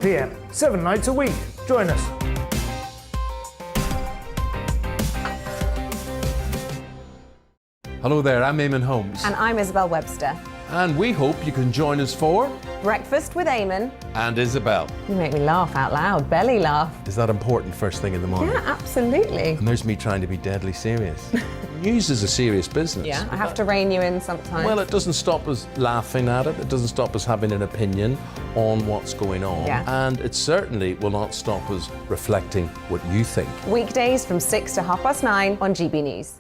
p.m, 7 nights a week. Join us. Hello there, I'm Eamon Holmes. And I'm Isabel Webster. And we hope you can join us for Breakfast with Eamon. And Isabel. You make me laugh out loud, belly laugh. Is that important first thing in the morning? Yeah, absolutely. And there's me trying to be deadly serious. News is a serious business. Yeah, I have to rein you in sometimes. Well, it doesn't stop us laughing at it. It doesn't stop us having an opinion on what's going on. Yeah. And it certainly will not stop us reflecting what you think. Weekdays from 6 to 9:30 on GB News.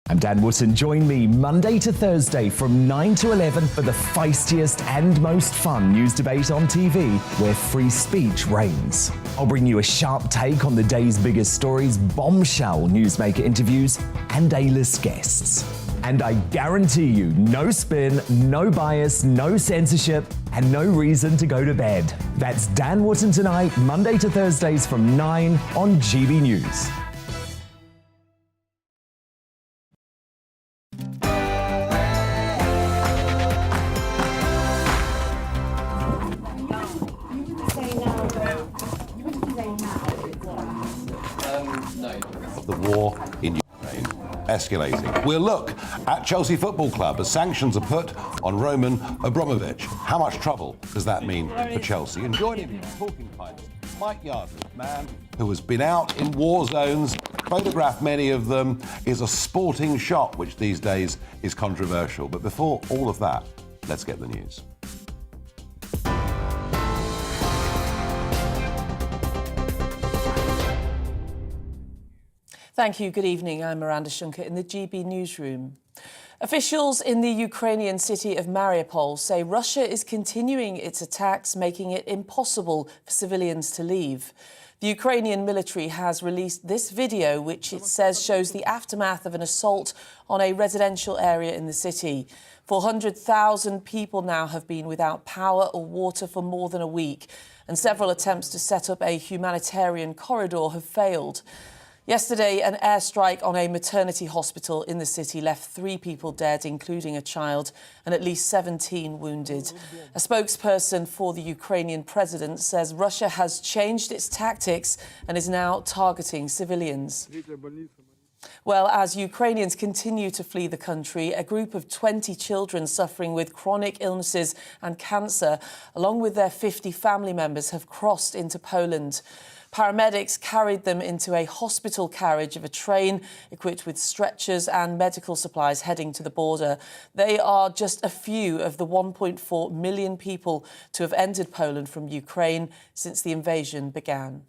I'm Dan Wootton. Join me Monday to Thursday from 9 to 11 for the feistiest and most fun news debate on TV, where free speech reigns. I'll bring you a sharp take on the day's biggest stories, bombshell newsmaker interviews, and A-list guests. And I guarantee you, no spin, no bias, no censorship, and no reason to go to bed. That's Dan Wootton tonight, Monday to Thursdays from 9 on GB News. The war in Ukraine escalating. We'll look at Chelsea Football Club as sanctions are put on Roman Abramovich. How much trouble does that mean for Chelsea? And joining me, talking finals, Mike Yardley, man who has been out in war zones, photographed many of them, is a sporting shot, which these days is controversial. But before all of that, let's get the news. Thank you. Good evening. I'm Miranda Shunker in the GB newsroom. Officials in the Ukrainian city of Mariupol say Russia is continuing its attacks, making it impossible for civilians to leave. The Ukrainian military has released this video, which it says shows the aftermath of an assault on a residential area in the city. 400,000 people now have been without power or water for more than a week, and several attempts to set up a humanitarian corridor have failed. Yesterday, an airstrike on a maternity hospital in the city left 3 people dead, including a child, and at least 17 wounded. A spokesperson for the Ukrainian president says Russia has changed its tactics and is now targeting civilians. Well, as Ukrainians continue to flee the country, a group of 20 children suffering with chronic illnesses and cancer, along with their 50 family members, have crossed into Poland. Paramedics carried them into a hospital carriage of a train equipped with stretchers and medical supplies heading to the border. They are just a few of the 1.4 million people to have entered Poland from Ukraine since the invasion began.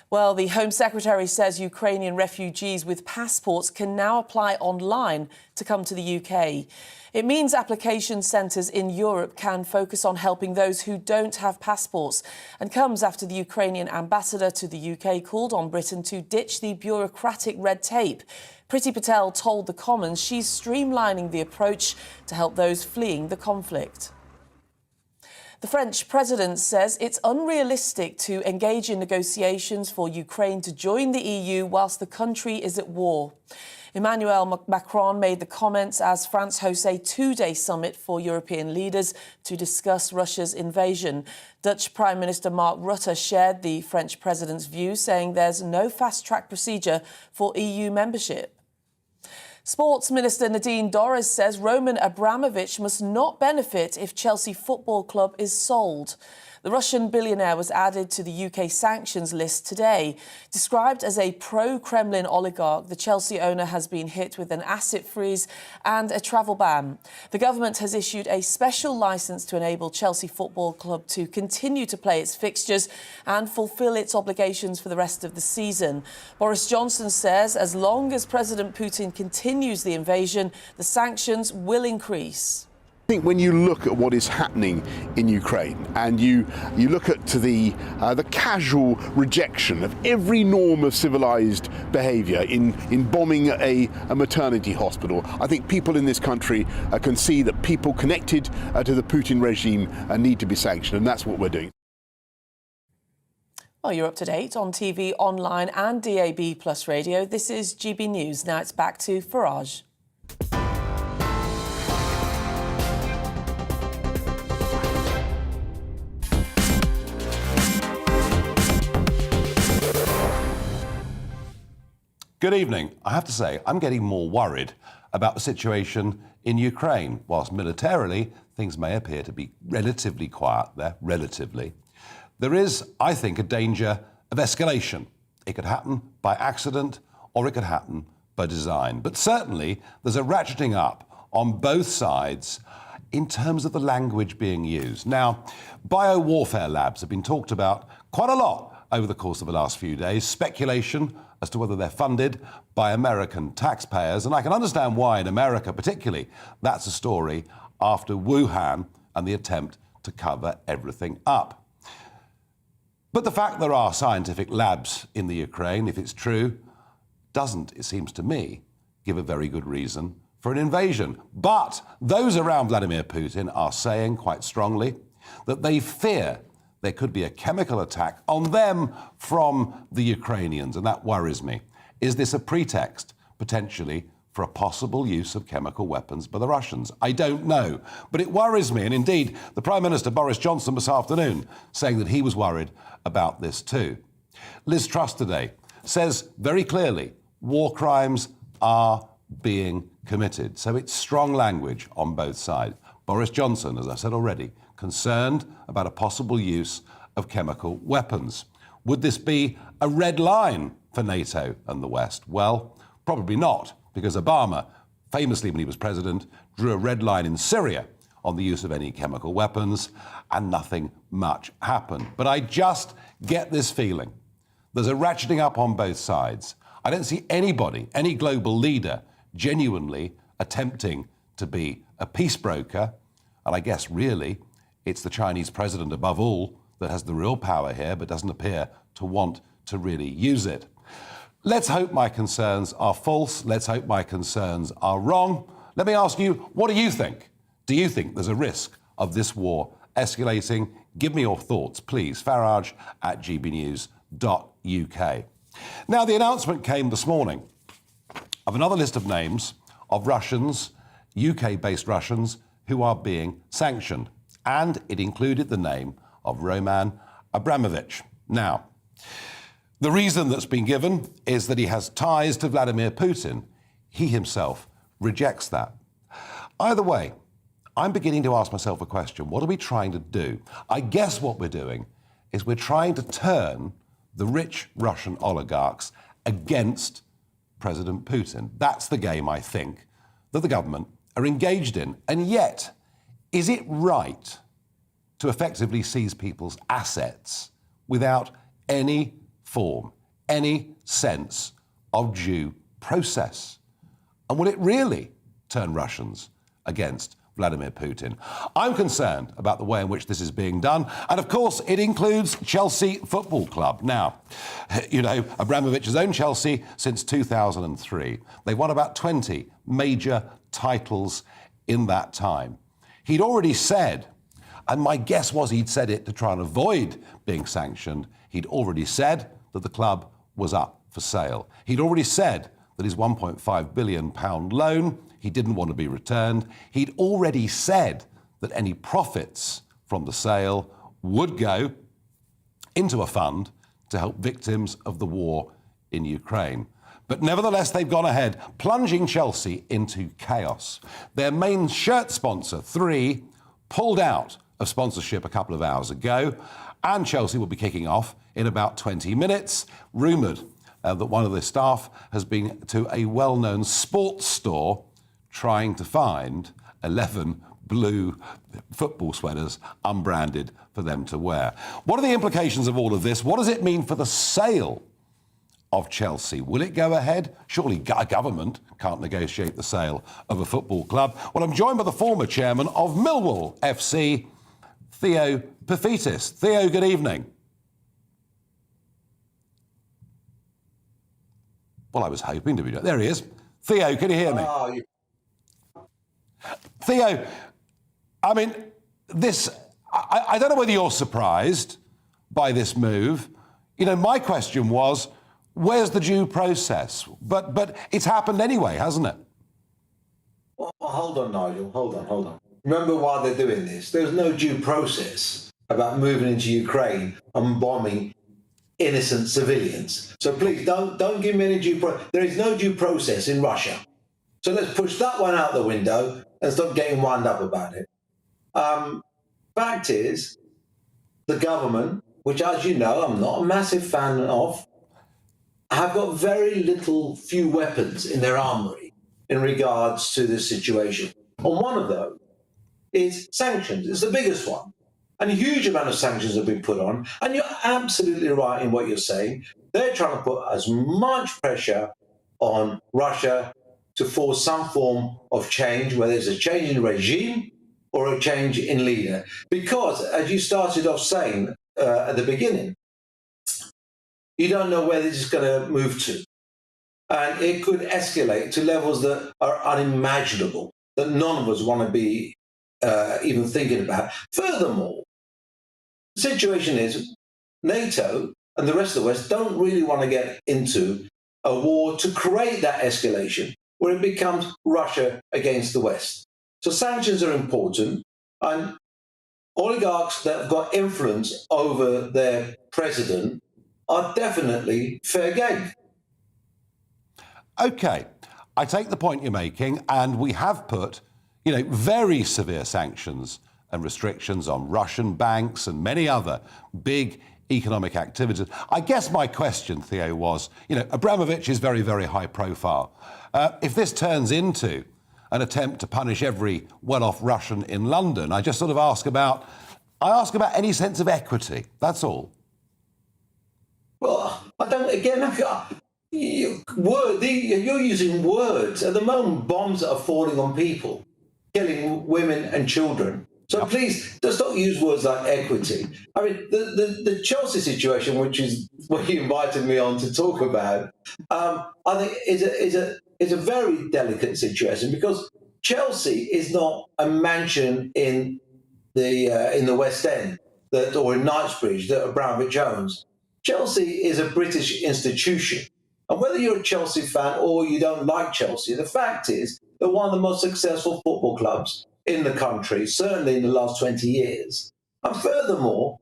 Well, the Home Secretary says Ukrainian refugees with passports can now apply online to come to the UK. It means application centres in Europe can focus on helping those who don't have passports, and comes after the Ukrainian ambassador to the UK called on Britain to ditch the bureaucratic red tape. Priti Patel told the Commons she's streamlining the approach to help those fleeing the conflict. The French president says it's unrealistic to engage in negotiations for Ukraine to join the EU whilst the country is at war. Emmanuel Macron made the comments as France hosts a 2-day summit for European leaders to discuss Russia's invasion. Dutch Prime Minister Mark Rutte shared the French president's view, saying there's no fast-track procedure for EU membership. Sports Minister Nadine Dorries says Roman Abramovich must not benefit if Chelsea Football Club is sold. The Russian billionaire was added to the UK sanctions list today. Described as a pro-Kremlin oligarch, the Chelsea owner has been hit with an asset freeze and a travel ban. The government has issued a special licence to enable Chelsea Football Club to continue to play its fixtures and fulfil its obligations for the rest of the season. Boris Johnson says as long as President Putin continues the invasion, the sanctions will increase. I think when you look at what is happening in Ukraine and you look at the casual rejection of every norm of civilized behavior in bombing a maternity hospital, I think people in this country can see that people connected to the Putin regime need to be sanctioned, and that's what we're doing. Well, you're up to date on TV, online and DAB Plus radio. This is GB News. Now it's back to Farage. Good evening. I have to say, I'm getting more worried about the situation in Ukraine. Whilst militarily, things may appear to be relatively quiet there, there is, I think, a danger of escalation. It could happen by accident or it could happen by design. But certainly, there's a ratcheting up on both sides in terms of the language being used. Now, bio-warfare labs have been talked about quite a lot over the course of the last few days. Speculation as to whether they're funded by American taxpayers. And I can understand why in America particularly, that's a story after Wuhan and the attempt to cover everything up. But the fact there are scientific labs in the Ukraine, if it's true, doesn't, it seems to me, give a very good reason for an invasion. But those around Vladimir Putin are saying quite strongly that they fear there could be a chemical attack on them from the Ukrainians, and that worries me. Is this a pretext, potentially, for a possible use of chemical weapons by the Russians? I don't know, but it worries me. And indeed, the Prime Minister, Boris Johnson, this afternoon, saying that he was worried about this too. Liz Truss today says very clearly, war crimes are being committed. So it's strong language on both sides. Boris Johnson, as I said already, concerned about a possible use of chemical weapons. Would this be a red line for NATO and the West? Well, probably not, because Obama, famously when he was president, drew a red line in Syria on the use of any chemical weapons, and nothing much happened. But I just get this feeling. There's a ratcheting up on both sides. I don't see anybody, any global leader, genuinely attempting to be a peace broker. And I guess really it's the Chinese president above all that has the real power here, but doesn't appear to want to really use it. Let's hope my concerns are false. Let's hope my concerns are wrong. Let me ask you, what do you think? Do you think there's a risk of this war escalating? Give me your thoughts, please. Farage at GBNews.uk. Now, the announcement came this morning of another list of names of Russians, UK-based Russians, who are being sanctioned. And it included the name of Roman Abramovich. Now, the reason that's been given is that he has ties to Vladimir Putin. He himself rejects that. Either way, I'm beginning to ask myself a question. What are we trying to do? I guess what we're doing is we're trying to turn the rich Russian oligarchs against President Putin. That's the game, I think, that the government are engaged in. And yet, is it right to effectively seize people's assets without any form, any sense of due process? And will it really turn Russians against Vladimir Putin? I'm concerned about the way in which this is being done. And of course, it includes Chelsea Football Club. Now, you know, Abramovich has owned Chelsea since 2003. They've won about 20 major titles in that time. He'd already said, and my guess was he'd said it to try and avoid being sanctioned, he'd already said that the club was up for sale. He'd already said that his £1.5 billion loan, he didn't want to be returned. He'd already said that any profits from the sale would go into a fund to help victims of the war in Ukraine. But nevertheless, they've gone ahead, plunging Chelsea into chaos. Their main shirt sponsor, 3, pulled out of sponsorship a couple of hours ago, and Chelsea will be kicking off in about 20 minutes. Rumoured that one of the staff has been to a well-known sports store trying to find 11 blue football sweaters unbranded for them to wear. What are the implications of all of this? What does it mean for the sale of Chelsea? Will it go ahead? Surely a government can't negotiate the sale of a football club. Well, I'm joined by the former chairman of Millwall FC, Theo Paphitis. Theo, good evening. Well, I was hoping to be... There he is. Theo, can you hear me? Theo, I mean, this... I don't know whether you're surprised by this move. You know, my question was, where's the due process? But it's happened anyway, hasn't it? Well, hold on, Nigel. Hold on. Remember why they're doing this. There's no due process about moving into Ukraine and bombing innocent civilians. So please don't give me any there is no due process in Russia. So let's push that one out the window and stop getting wound up about it. Fact is, the government, which, as you know, I'm not a massive fan of, have got few weapons in their armory in regards to this situation. And one of those is sanctions. It's the biggest one. And a huge amount of sanctions have been put on. And you're absolutely right in what you're saying. They're trying to put as much pressure on Russia to force some form of change, whether it's a change in regime or a change in leader. Because, as you started off saying at the beginning, you don't know where this is going to move to. And it could escalate to levels that are unimaginable, that none of us want to be even thinking about. Furthermore, the situation is NATO and the rest of the West don't really want to get into a war to create that escalation where it becomes Russia against the West. So sanctions are important, and oligarchs that have got influence over their president are definitely fair game. OK, I take the point you're making, and we have put, very severe sanctions and restrictions on Russian banks and many other big economic activities. I guess my question, Theo, was, Abramovich is very, very high profile. If this turns into an attempt to punish every well-off Russian in London, I just sort of ask about any sense of equity. That's all. Well, I don't, again, you're using words. At the moment, bombs are falling on people, killing women and children. So please, just don't use words like equity. I mean, the Chelsea situation, which is what you invited me on to talk about, I think is a very delicate situation, because Chelsea is not a mansion in the West End or in Knightsbridge that Abramovich owns. Chelsea is a British institution. And whether you're a Chelsea fan or you don't like Chelsea, the fact is they're one of the most successful football clubs in the country, certainly in the last 20 years. And furthermore,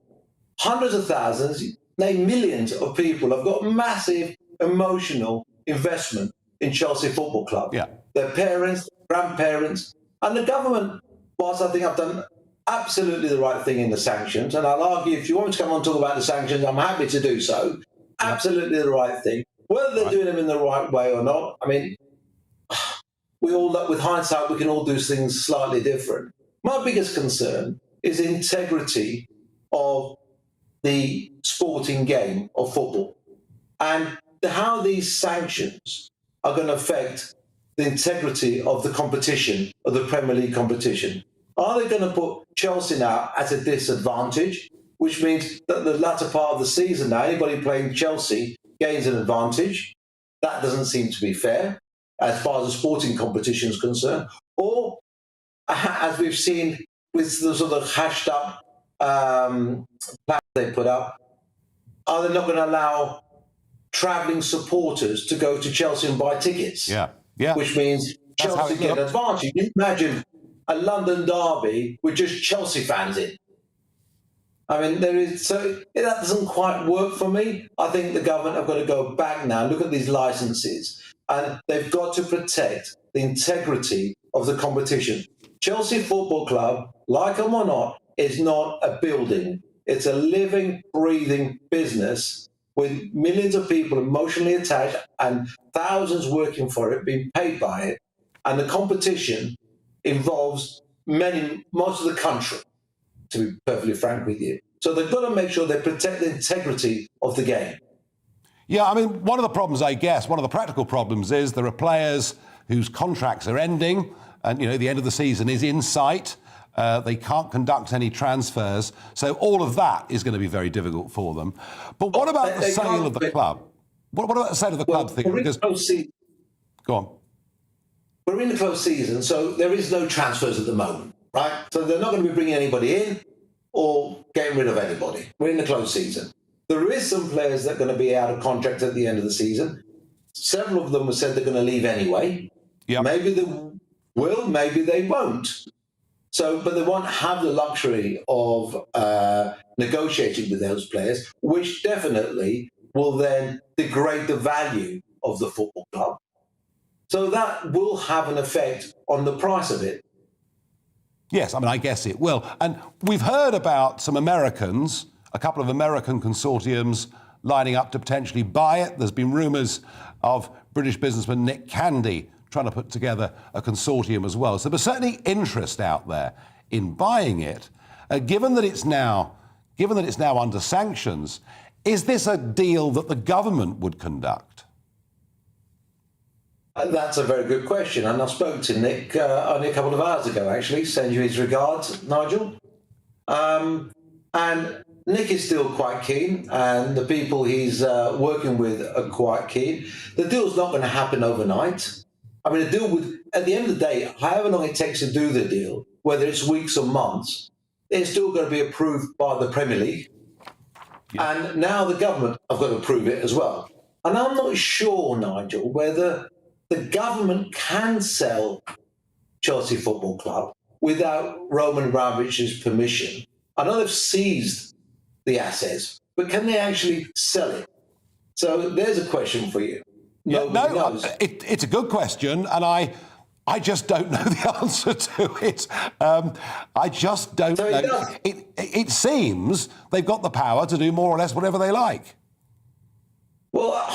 hundreds of thousands, nay, millions of people have got massive emotional investment in Chelsea Football Club. Yeah. Their parents, grandparents, and the government, whilst I think I've done absolutely the right thing in the sanctions, and I'll argue if you want me to come on and talk about the sanctions, I'm happy to do so, absolutely the right thing. Whether they're doing them in the right way or not, I mean, we all, with hindsight, we can all do things slightly different. My biggest concern is the integrity of the sporting game of football and how these sanctions are going to affect the integrity of the competition, of the Premier League competition. Are they going to put Chelsea now at a disadvantage, which means that the latter part of the season now, anybody playing Chelsea gains an advantage? That doesn't seem to be fair as far as the sporting competition is concerned. Or, as we've seen with the sort of hashed up plan they put up, are they not going to allow travelling supporters to go to Chelsea and buy tickets? Yeah. Which means Chelsea get an advantage. You imagine a London derby with just Chelsea fans in. I mean, that doesn't quite work for me. I think the government have got to go back now, look at these licences, and they've got to protect the integrity of the competition. Chelsea Football Club, like them or not, is not a building. It's a living, breathing business with millions of people emotionally attached and thousands working for it, being paid by it. And the competition involves most of the country, to be perfectly frank with you. So they've got to make sure they protect the integrity of the game. Yeah, I mean, one of the problems, I guess, one of the practical problems is there are players whose contracts are ending and, the end of the season is in sight. They can't conduct any transfers. So all of that is going to be very difficult for them. But what about the sale of the club? What about the sale of the club thing? Go on. We're in the close season, so there is no transfers at the moment, right? So they're not going to be bringing anybody in or getting rid of anybody. We're in the close season. There is some players that are going to be out of contract at the end of the season. Several of them have said they're going to leave anyway. Yep. Maybe they will, maybe they won't. So, but they won't have the luxury of negotiating with those players, which definitely will then degrade the value of the football club. So that will have an effect on the price of it. Yes, I mean, I guess it will. And we've heard about some Americans, a couple of American consortiums lining up to potentially buy it. There's been rumours of British businessman Nick Candy trying to put together a consortium as well. So there's certainly interest out there in buying it. Given that it's now under sanctions, is this a deal that the government would conduct? That's a very good question. And I spoke to Nick only a couple of hours ago, actually. Send you his regards, Nigel. And Nick is still quite keen, and the people he's working with are quite keen. The deal's not going to happen overnight. I mean, at the end of the day, however long it takes to do the deal, whether it's weeks or months, it's still going to be approved by the Premier League. Yeah. And now the government have got to approve it as well. And I'm not sure, Nigel, whether the government can sell Chelsea Football Club without Roman Abramovich's permission. I know they've seized the assets, but can they actually sell it? So there's a question for you. It's a good question, and I just don't know the answer to it. I just don't know. It seems they've got the power to do more or less whatever they like. Well,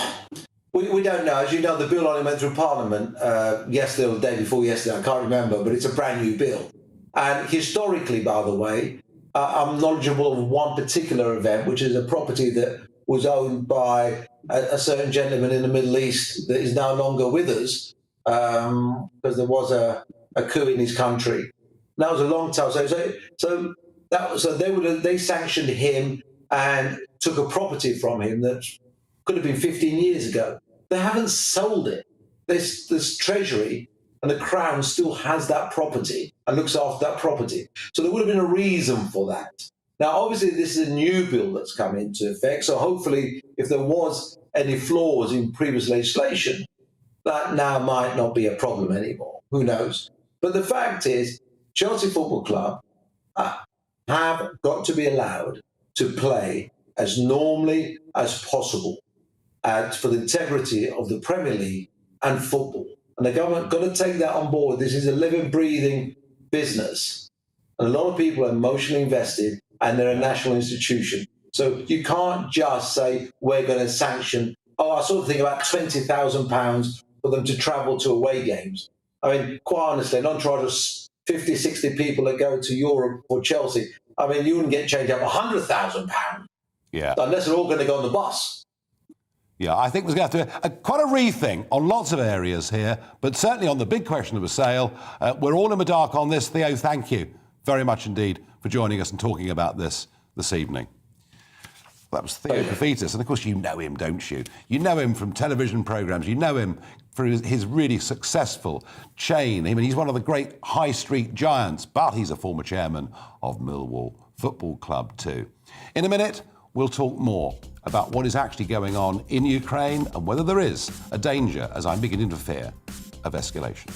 we don't know. As you know, the bill only went through Parliament yesterday or the day before yesterday. I can't remember, but it's a brand new bill. And historically, by the way, I'm knowledgeable of one particular event, which is a property that was owned by a certain gentleman in the Middle East that is no longer with us because there was a coup in his country. And that was a long time. So they sanctioned him and took a property from him that could have been 15 years ago. They haven't sold it. This Treasury and the Crown still has that property and looks after that property. So there would have been a reason for that. Now, obviously, this is a new bill that's come into effect. So hopefully, if there was any flaws in previous legislation, that now might not be a problem anymore. Who knows? But the fact is, Chelsea Football Club have got to be allowed to play as normally as possible for the integrity of the Premier League and football. And the government got to take that on board. This is a living, breathing business. And a lot of people are emotionally invested, and they're a national institution. So you can't just say, we're going to sanction, I sort of think about £20,000 for them to travel to away games. I mean, quite honestly, an entourage of 50, 60 people that go to Europe for Chelsea, I mean, you wouldn't get changed up £100,000. Yeah. Unless they're all going to go on the bus. Yeah, I think we're going to have to quite a rethink on lots of areas here, but certainly on the big question of a sale. We're all in the dark on this. Theo, thank you very much indeed for joining us and talking about this evening. That was Theo Kafitas, and of course you know him, don't you? You know him from television programmes. You know him for his really successful chain. I mean, he's one of the great high street giants, but he's a former chairman of Millwall Football Club too. In a minute, we'll talk more about what is actually going on in Ukraine and whether there is a danger, as I'm beginning to fear, of escalation.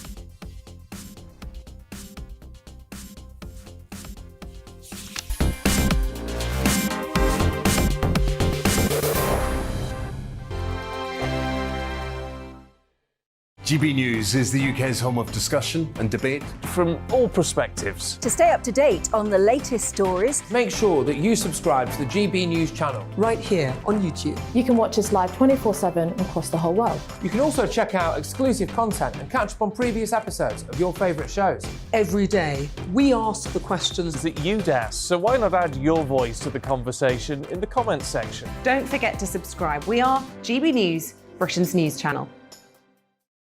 GB News is the UK's home of discussion and debate. From all perspectives. To stay up to date on the latest stories, Make sure that you subscribe to the GB News channel. right here on YouTube. You can watch us live 24/7 across the whole world. You can also check out exclusive content and catch up on previous episodes of your favourite shows. Every day, we ask the questions That you'd ask, so why not add your voice to the conversation in the comments section? Don't forget to subscribe. We are GB News, Britain's news channel.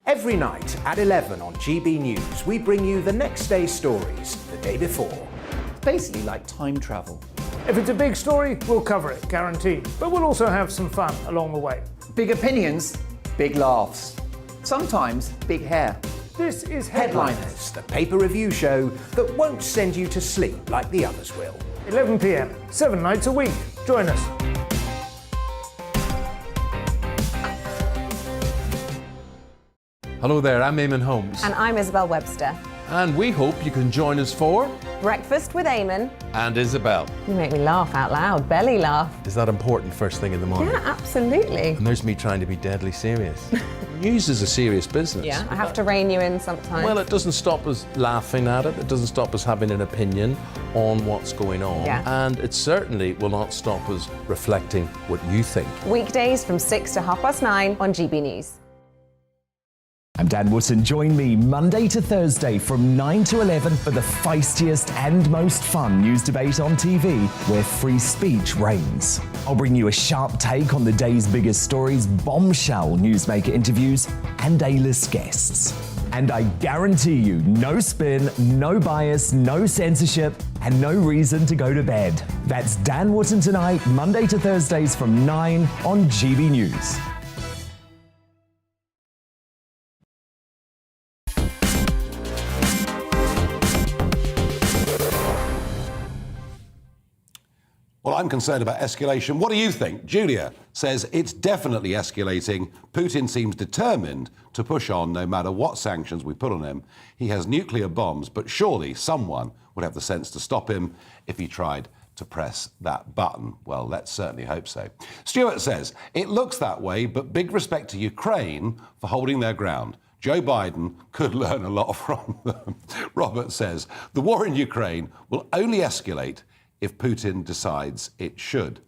Every night at 11 on GB News, we bring you the next day's stories the day before. It's basically like time travel. If it's a big story, we'll cover it, guaranteed. But we'll also have some fun along the way. Big opinions, big laughs. Sometimes big hair. This is Headliners, the paper review show that won't send you to sleep like the others will. 11 p.m, 7 nights a week. Join us. Hello there, I'm Eamon Holmes. And I'm Isabel Webster. And we hope you can join us for Breakfast with Eamon. And Isabel. You make me laugh out loud, belly laugh. Is that important first thing in the morning? Yeah, absolutely. And there's me trying to be deadly serious. News is a serious business. Yeah, I have to rein you in sometimes. Well, it doesn't stop us laughing at it. It doesn't stop us having an opinion on what's going on. Yeah. And it certainly will not stop us reflecting what you think. Weekdays from 6 to 9:30 on GB News. I'm Dan Wootton. Join me Monday to Thursday from 9 to 11 for the feistiest and most fun news debate on TV, where free speech reigns. I'll bring you a sharp take on the day's biggest stories, bombshell newsmaker interviews, and A-list guests. And I guarantee you, no spin, no bias, no censorship, and no reason to go to bed. That's Dan Wootton tonight, Monday to Thursdays from 9 on GB News. Well, I'm concerned about escalation. What do you think? Julia says it's definitely escalating. Putin seems determined to push on no matter what sanctions we put on him. He has nuclear bombs, but surely someone would have the sense to stop him if he tried to press that button. Well, let's certainly hope so. Stuart says, it looks that way, but big respect to Ukraine for holding their ground. Joe Biden could learn a lot from them. Robert says, the war in Ukraine will only escalate if Putin decides it should.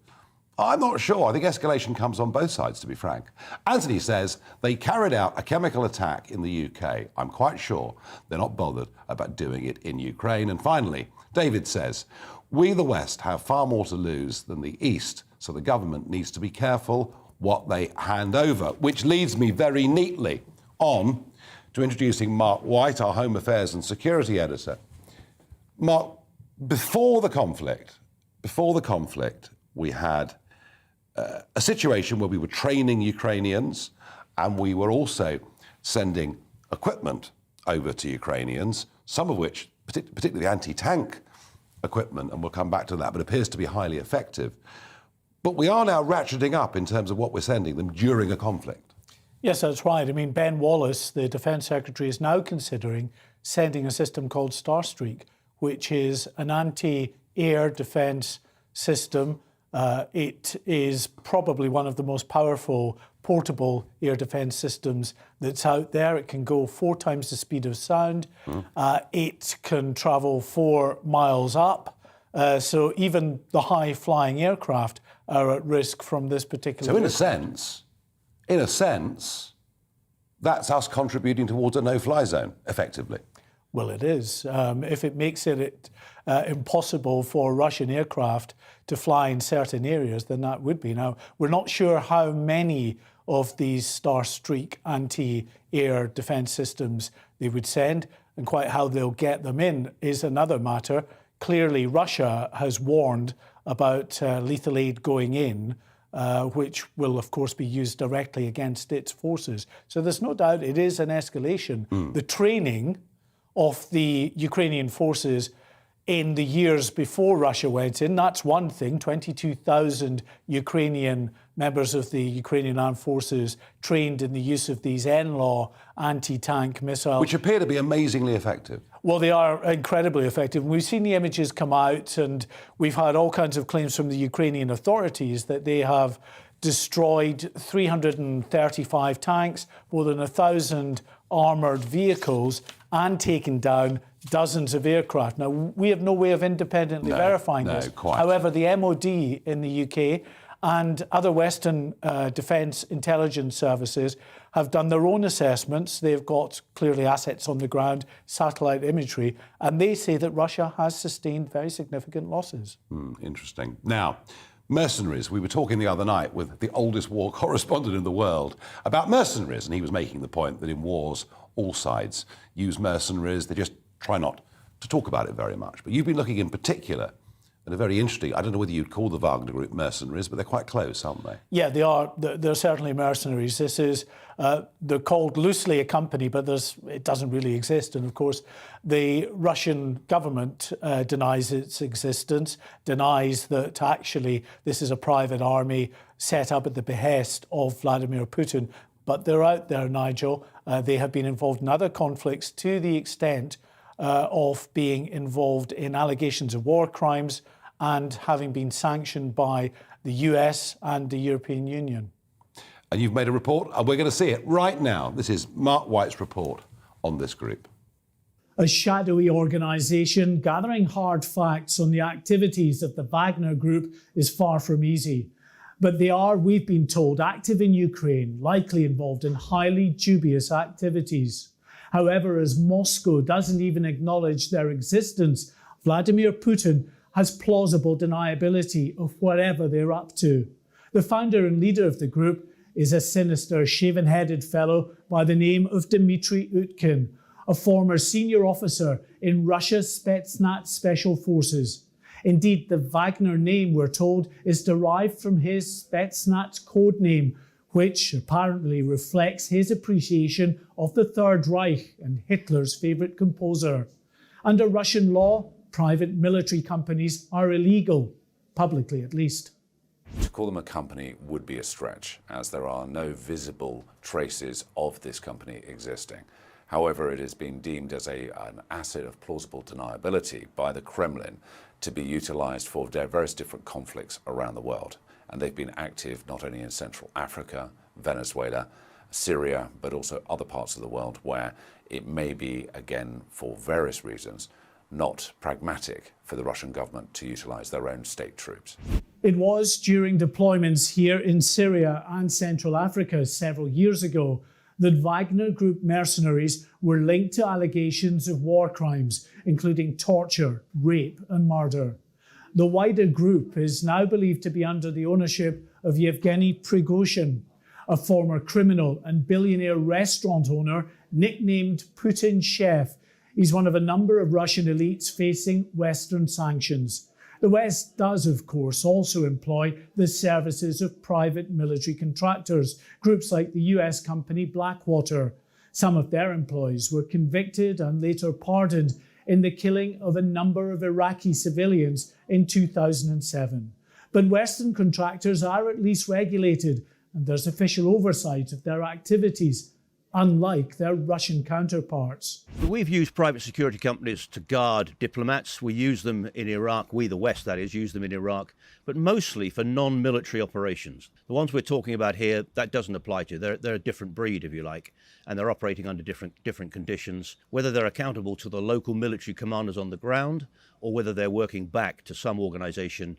I'm not sure. I think escalation comes on both sides, to be frank. Anthony says they carried out a chemical attack in the UK. I'm quite sure they're not bothered about doing it in Ukraine. And finally, David says, we, the West, have far more to lose than the East, so the government needs to be careful what they hand over, which leads me very neatly on to introducing Mark White, our Home Affairs and Security Editor. Mark, before the conflict, we had a situation where we were training Ukrainians and we were also sending equipment over to Ukrainians, some of which, particularly anti-tank equipment, and we'll come back to that, but appears to be highly effective. But we are now ratcheting up in terms of what we're sending them during a conflict. Yes, that's right. I mean, Ben Wallace, the Defence Secretary, is now considering sending a system called Starstreak, which is an anti-air defence system. It is probably one of the most powerful portable air defence systems that's out there. It can go 4 times the speed of sound. It can travel 4 miles up. So even the high-flying aircraft are at risk from this particular... So in a sense, that's us contributing towards a no-fly zone, effectively. Well, it is. If it makes it impossible for Russian aircraft to fly in certain areas, then that would be. Now, we're not sure how many of these Starstreak anti-air defence systems they would send, and quite how they'll get them in is another matter. Clearly, Russia has warned about lethal aid going in, which will, of course, be used directly against its forces. So there's no doubt it is an escalation. The training of the Ukrainian forces in the years before Russia went in, that's one thing. 22,000 Ukrainian members of the Ukrainian armed forces trained in the use of these NLAW anti-tank missiles. Which appear to be amazingly effective. Well, they are incredibly effective. We've seen the images come out, and we've had all kinds of claims from the Ukrainian authorities that they have destroyed 335 tanks, more than 1,000 armoured vehicles, and taken down dozens of aircraft. Now, we have no way of independently verifying this. Quite. However, the MOD in the UK and other Western defence intelligence services have done their own assessments. They've got clearly assets on the ground, satellite imagery, and they say that Russia has sustained very significant losses. Interesting. Now, mercenaries. We were talking the other night with the oldest war correspondent in the world about mercenaries, and he was making the point that in wars, all sides use mercenaries. They just try not to talk about it very much. But you've been looking in particular at a very interesting, I don't know whether you'd call the Wagner Group mercenaries, but they're quite close, aren't they? Yeah, they are. They're certainly mercenaries. This is, they're called loosely a company, but it doesn't really exist. And of course, the Russian government denies its existence, denies that actually this is a private army set up at the behest of Vladimir Putin. But they're out there, Nigel. They have been involved in other conflicts to the extent of being involved in allegations of war crimes and having been sanctioned by the US and the European Union. And you've made a report, and we're going to see it right now. This is Mark White's report on this group. A shadowy organisation gathering hard facts on the activities of the Wagner Group is far from easy. But they are, we've been told, active in Ukraine, likely involved in highly dubious activities. However, as Moscow doesn't even acknowledge their existence, Vladimir Putin has plausible deniability of whatever they're up to. The founder and leader of the group is a sinister, shaven-headed fellow by the name of Dmitry Utkin, a former senior officer in Russia's Spetsnaz Special Forces. Indeed, the Wagner name, we're told, is derived from his Spetsnaz code name, which apparently reflects his appreciation of the Third Reich and Hitler's favourite composer. Under Russian law, private military companies are illegal, publicly at least. To call them a company would be a stretch, as there are no visible traces of this company existing. However, it has been deemed as an asset of plausible deniability by the Kremlin to be utilised for various different conflicts around the world. And they've been active not only in Central Africa, Venezuela, Syria, but also other parts of the world where it may be, again, for various reasons, not pragmatic for the Russian government to utilise their own state troops. It was during deployments here in Syria and Central Africa several years ago that Wagner Group mercenaries were linked to allegations of war crimes, including torture, rape and murder. The wider group is now believed to be under the ownership of Yevgeny Prigozhin, a former criminal and billionaire restaurant owner nicknamed Putin Chef. He's one of a number of Russian elites facing Western sanctions. The West does, of course, also employ the services of private military contractors, groups like the US company Blackwater. Some of their employees were convicted and later pardoned in the killing of a number of Iraqi civilians in 2007. But Western contractors are at least regulated, and there's official oversight of their activities, unlike their Russian counterparts. We've used private security companies to guard diplomats. We use them in Iraq, we the West that is, use them in Iraq, but mostly for non-military operations. The ones we're talking about here, that doesn't apply to. They're a different breed, if you like, and they're operating under different conditions. Whether they're accountable to the local military commanders on the ground or whether they're working back to some organisation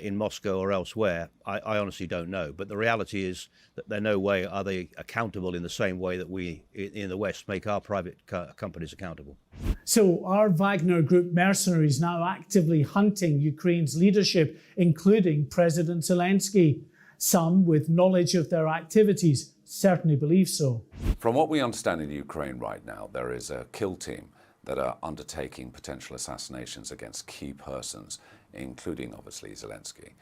in Moscow or elsewhere, I honestly don't know. But the reality is that in no way are they accountable in the same way that we in the West make our private companies accountable. So are Wagner Group mercenaries now actively hunting Ukraine's leadership, including President Zelensky? Some with knowledge of their activities certainly believe so. From what we understand in Ukraine right now, there is a kill team that are undertaking potential assassinations against key persons, including obviously Zelensky,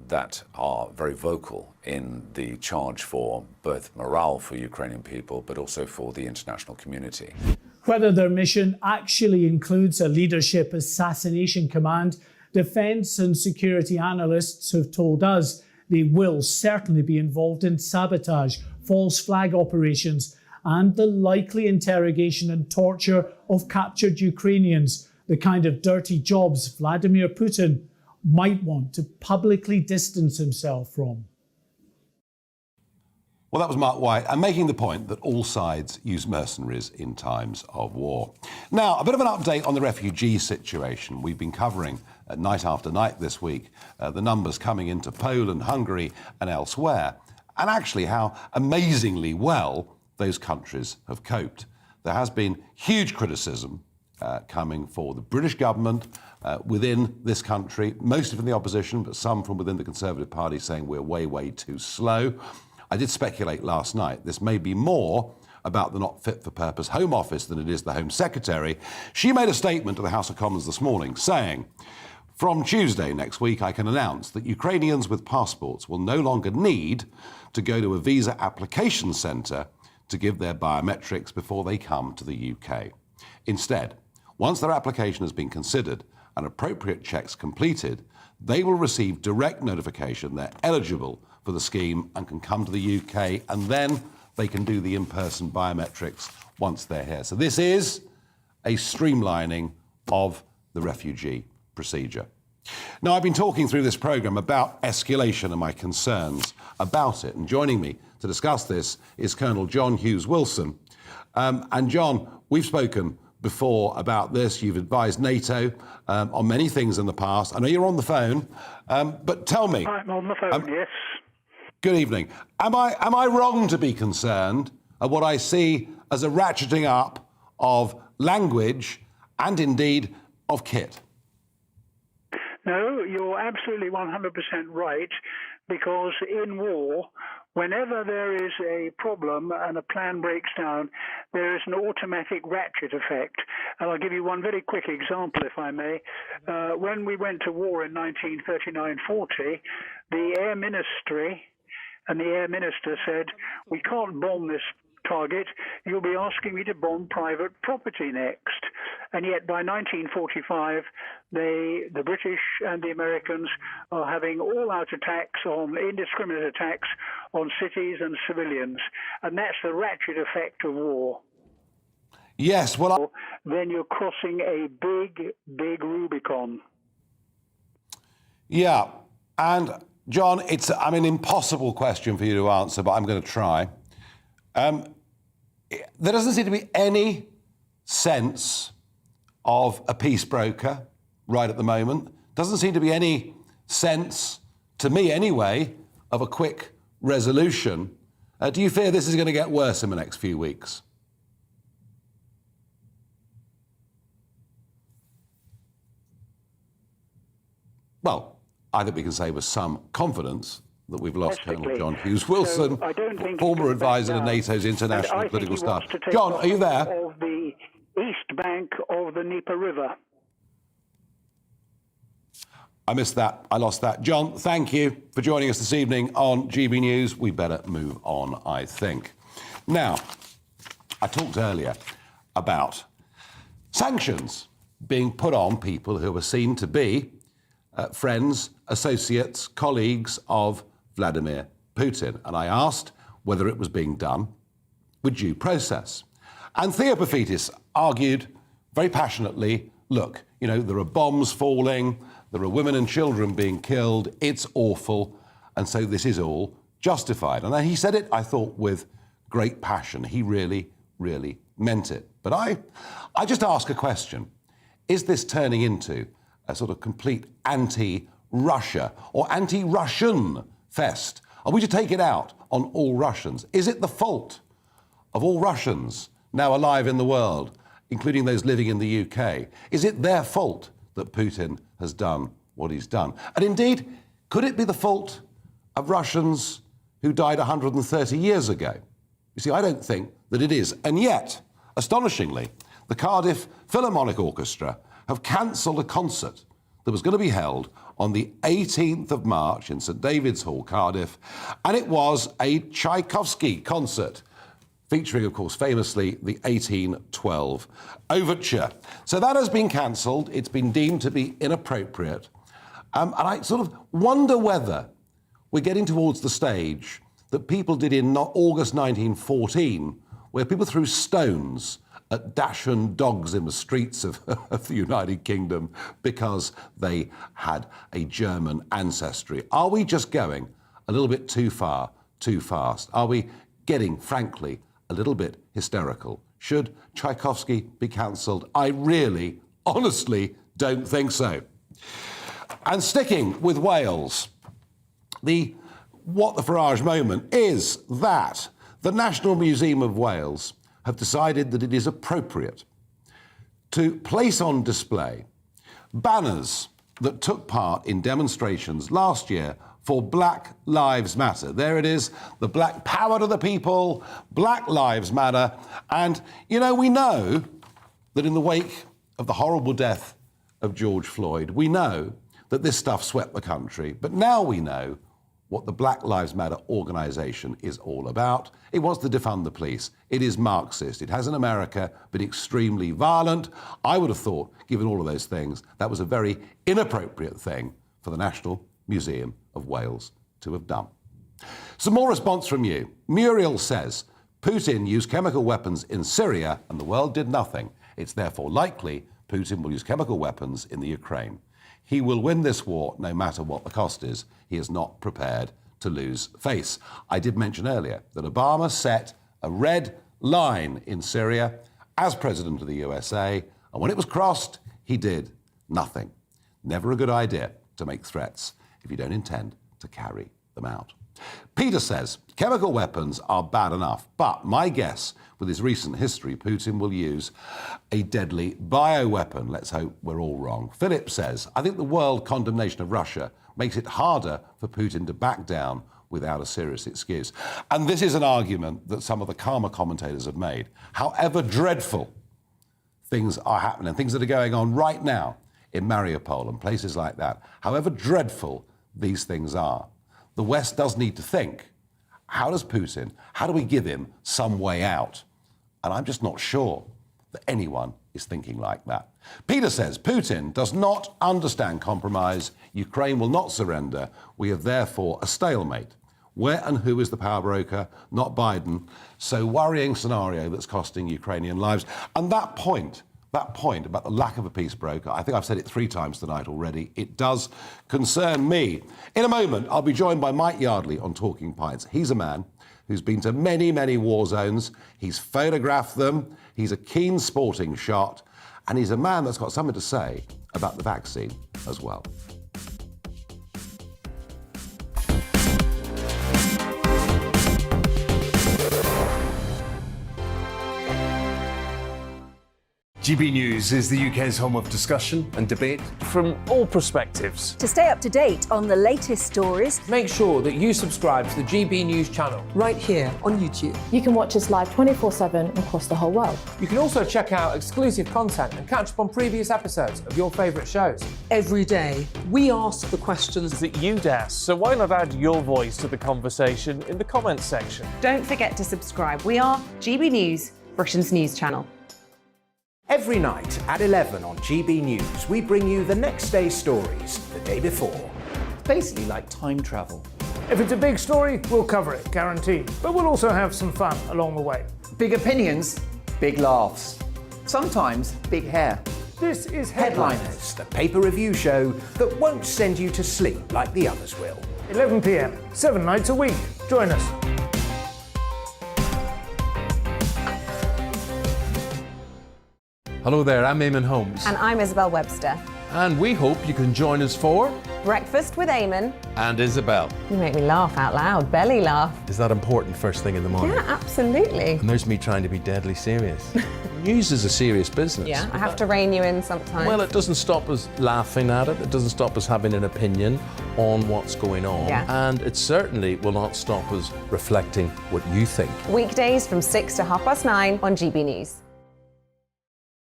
that are very vocal in the charge for both morale for Ukrainian people, but also for the international community. Whether their mission actually includes a leadership assassination command, defence and security analysts have told us they will certainly be involved in sabotage, false flag operations, and the likely interrogation and torture of captured Ukrainians, the kind of dirty jobs Vladimir Putin might want to publicly distance himself from. Well, that was Mark White, and making the point that all sides use mercenaries in times of war. Now, a bit of an update on the refugee situation. We've been covering night after night this week the numbers coming into Poland, Hungary and elsewhere, and actually how amazingly well those countries have coped. There has been huge criticism coming for the British government within this country, mostly from the opposition, but some from within the Conservative Party saying we're way too slow. I did speculate last night this may be more about the not fit for purpose Home Office than it is the Home Secretary. She made a statement to the House of Commons this morning saying, "From Tuesday next week, I can announce that Ukrainians with passports will no longer need to go to a visa application centre to give their biometrics before they come to the UK. Instead, once their application has been considered and appropriate checks completed, they will receive direct notification they're eligible for the scheme and can come to the UK, and then they can do the in-person biometrics once they're here." So this is a streamlining of the refugee procedure. Now, I've been talking through this programme about escalation and my concerns about it, and joining me to discuss this is Colonel John Hughes Wilson. And John, we've spoken before about this. You've advised NATO on many things in the past. I know you're on the phone, but tell me. I'm on the phone, yes. Good evening. Am I wrong to be concerned at what I see as a ratcheting up of language and indeed of kit? No, you're absolutely 100% right, because in war, whenever there is a problem and a plan breaks down, there is an automatic ratchet effect. And I'll give you one very quick example, if I may. When we went to war in 1939-40, the Air Ministry and the Air Minister said, we can't bomb this target, you'll be asking me to bomb private property next. And yet by 1945, the British and the Americans are having all-out attacks, indiscriminate attacks on cities and civilians. And that's the ratchet effect of war. Yes, well, then you're crossing a big, big Rubicon. Yeah, and John, it's an impossible question for you to answer, but I'm going to try. There doesn't seem to be any sense of a peace broker right at the moment. Doesn't seem to be any sense, to me anyway, of a quick resolution. Do you fear this is going to get worse in the next few weeks? Well, I think we can say with some confidence that we've lost Colonel John Hughes Wilson, former advisor to NATO's international political staff. John, are you there? Of the east bank of the Dnieper River. I missed that. I lost that. John, thank you for joining us this evening on GB News. We better move on, I think. Now, I talked earlier about sanctions being put on people who were seen to be friends, associates, colleagues of Vladimir Putin. And I asked whether it was being done with due process. And Theopaphitis argued very passionately, look, there are bombs falling, there are women and children being killed, it's awful, and so this is all justified. And he said it, I thought, with great passion. He really, really meant it. But I just ask a question. Is this turning into a sort of complete anti-Russia or anti-Russian fest? Are we to take it out on all Russians? Is it the fault of all Russians now alive in the world, including those living in the UK? Is it their fault that Putin has done what he's done? And indeed, could it be the fault of Russians who died 130 years ago? You see, I don't think that it is. And yet, astonishingly, the Cardiff Philharmonic Orchestra have cancelled a concert that was going to be held on the 18th of March in St David's Hall, Cardiff, and it was a Tchaikovsky concert, featuring, of course, famously the 1812 Overture. So that has been cancelled. It's been deemed to be inappropriate. And I sort of wonder whether we're getting towards the stage that people did in August 1914, where people threw stones at Dachshund dogs in the streets of the United Kingdom because they had a German ancestry. Are we just going a little bit too far, too fast? Are we getting, frankly, a little bit hysterical? Should Tchaikovsky be cancelled? I really, honestly don't think so. And sticking with Wales, what the Farage moment is that the National Museum of Wales have decided that it is appropriate to place on display banners that took part in demonstrations last year for Black Lives Matter. There it is, the black power to the people, Black Lives Matter. And, we know that in the wake of the horrible death of George Floyd, we know that this stuff swept the country. But now we know what the Black Lives Matter organisation is all about. It wants to defund the police. It is Marxist. It has in America been extremely violent. I would have thought, given all of those things, that was a very inappropriate thing for the National Museum of Wales to have done. Some more response from you. Muriel says, Putin used chemical weapons in Syria and the world did nothing. It's therefore likely Putin will use chemical weapons in the Ukraine. He will win this war no matter what the cost is. He is not prepared to lose face. I did mention earlier that Obama set a red line in Syria as president of the USA, and when it was crossed, he did nothing. Never a good idea to make threats if you don't intend to carry them out. Peter says chemical weapons are bad enough, but my guess with his recent history, Putin will use a deadly bioweapon. Let's hope we're all wrong. Philip says, I think the world condemnation of Russia makes it harder for Putin to back down without a serious excuse. And this is an argument that some of the calmer commentators have made. However dreadful things are happening, things that are going on right now in Mariupol and places like that, however dreadful these things are, the West does need to think, how do we give him some way out? And I'm just not sure that anyone is thinking like that. Peter says, Putin does not understand compromise. Ukraine will not surrender. We have therefore a stalemate. Where and who is the power broker? Not Biden. So worrying scenario that's costing Ukrainian lives. And that point about the lack of a peace broker, I think I've said it 3 times tonight already, it does concern me. In a moment, I'll be joined by Mike Yardley on Talking Pints. He's a man who's been to many, many war zones. He's photographed them. He's a keen sporting shot. And he's a man that's got something to say about the vaccine as well. GB News is the UK's home of discussion and debate from all perspectives. To stay up to date on the latest stories, make sure that you subscribe to the GB News channel right here on YouTube. You can watch us live 24/7 across the whole world. You can also check out exclusive content and catch up on previous episodes of your favourite shows. Every day, we ask the questions that you'd ask, so why not add your voice to the conversation in the comments section? Don't forget to subscribe. We are GB News, Britain's news channel. Every night at 11 on GB News, we bring you the next day's stories the day before. It's basically like time travel. If it's a big story, we'll cover it, guaranteed. But we'll also have some fun along the way. Big opinions, big laughs. Sometimes big hair. This is Headliners, the paper review show that won't send you to sleep like the others will. 11 p.m, 7 nights a week. Join us. Hello there, I'm Eamon Holmes. And I'm Isabel Webster. And we hope you can join us for Breakfast with Eamon and Isabel. You make me laugh out loud, belly laugh. Is that important first thing in the morning? Yeah, absolutely. And there's me trying to be deadly serious. News is a serious business. Yeah, I have to rein you in sometimes. Well, it doesn't stop us laughing at it. It doesn't stop us having an opinion on what's going on. Yeah. And it certainly will not stop us reflecting what you think. Weekdays from 6 to 9:30 on GB News.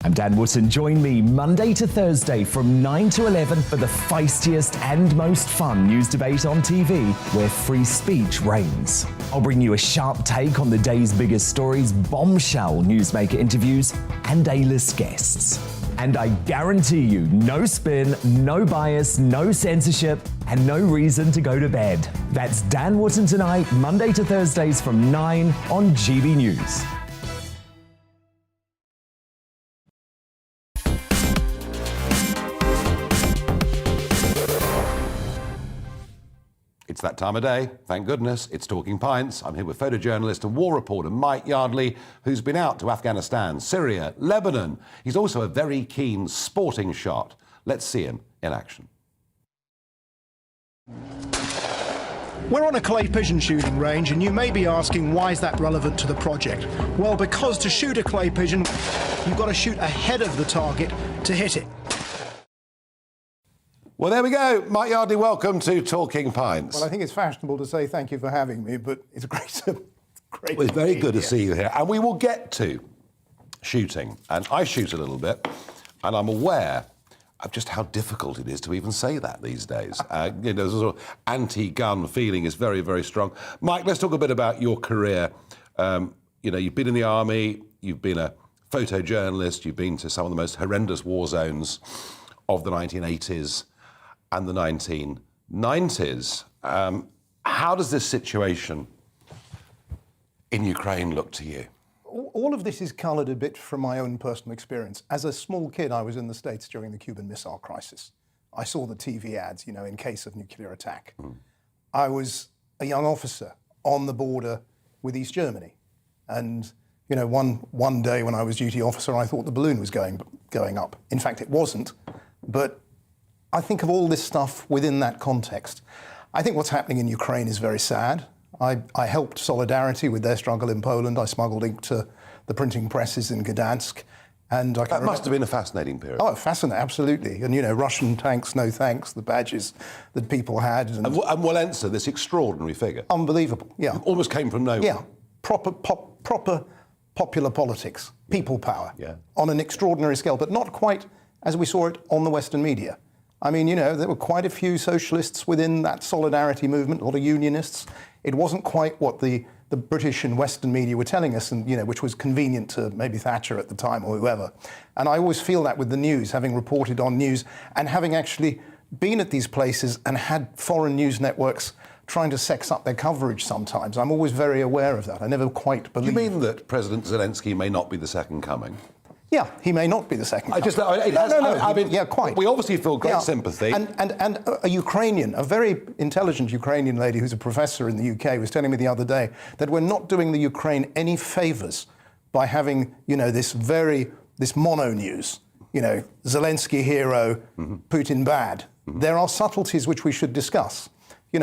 I'm Dan Wootton. Join me Monday to Thursday from 9 to 11 for the feistiest and most fun news debate on TV, where free speech reigns. I'll bring you a sharp take on the day's biggest stories, bombshell newsmaker interviews, and A-list guests. And I guarantee you, no spin, no bias, no censorship, and no reason to go to bed. That's Dan Wootton tonight, Monday to Thursdays from 9 on GB News. It's that time of day, thank goodness. It's Talking Pints. I'm here with photojournalist and war reporter Mike Yardley, who's been out to Afghanistan, Syria, Lebanon. He's also a very keen sporting shot. Let's see him in action. We're on a clay pigeon shooting range, and you may be asking, why is that relevant to the project? Well, because to shoot a clay pigeon, you've got to shoot ahead of the target to hit it. Well, there we go. Mike Yardley, welcome to Talking Pints. Well, I think it's fashionable to say thank you for having me, but it's great to well, it's very good to see you here. And we will get to shooting. And I shoot a little bit, and I'm aware of just how difficult it is to even say that these days. The sort of anti-gun feeling is very, very strong. Mike, let's talk a bit about your career. You've been in the army, you've been a photojournalist, you've been to some of the most horrendous war zones of the 1980s and the 1990s. How does this situation in Ukraine look to you? all of this is coloured a bit from my own personal experience. As a small kid, I was in the States during the Cuban Missile Crisis. I saw the TV ads, in case of nuclear attack. I was a young officer on the border with East Germany. And, one day when I was duty officer, I thought the balloon was going up. In fact, it wasn't. But I think of all this stuff within that context. I think what's happening in Ukraine is very sad. I helped Solidarity with their struggle in Poland. I smuggled ink to the printing presses in Gdansk. And that must have been a fascinating period. Oh, fascinating, absolutely. And, Russian tanks, no thanks, the badges that people had. And Walesa, this extraordinary figure. Unbelievable, yeah. Almost came from nowhere. Yeah, proper popular politics, people power, on an extraordinary scale, but not quite as we saw it on the Western media. I mean, there were quite a few socialists within that Solidarity movement, a lot of unionists. It wasn't quite what the British and Western media were telling us, and which was convenient to maybe Thatcher at the time or whoever. And I always feel that with the news, having reported on news and having actually been at these places and had foreign news networks trying to sex up their coverage sometimes. I'm always very aware of that. I never quite believe... Do you mean that President Zelensky may not be the second coming? Yeah, he may not be the second coming. Quite. We obviously feel great sympathy. And a Ukrainian, a very intelligent Ukrainian lady who's a professor in the UK was telling me the other day that we're not doing the Ukraine any favours by having, this mono news. Zelensky hero, Putin bad. There are subtleties which we should discuss.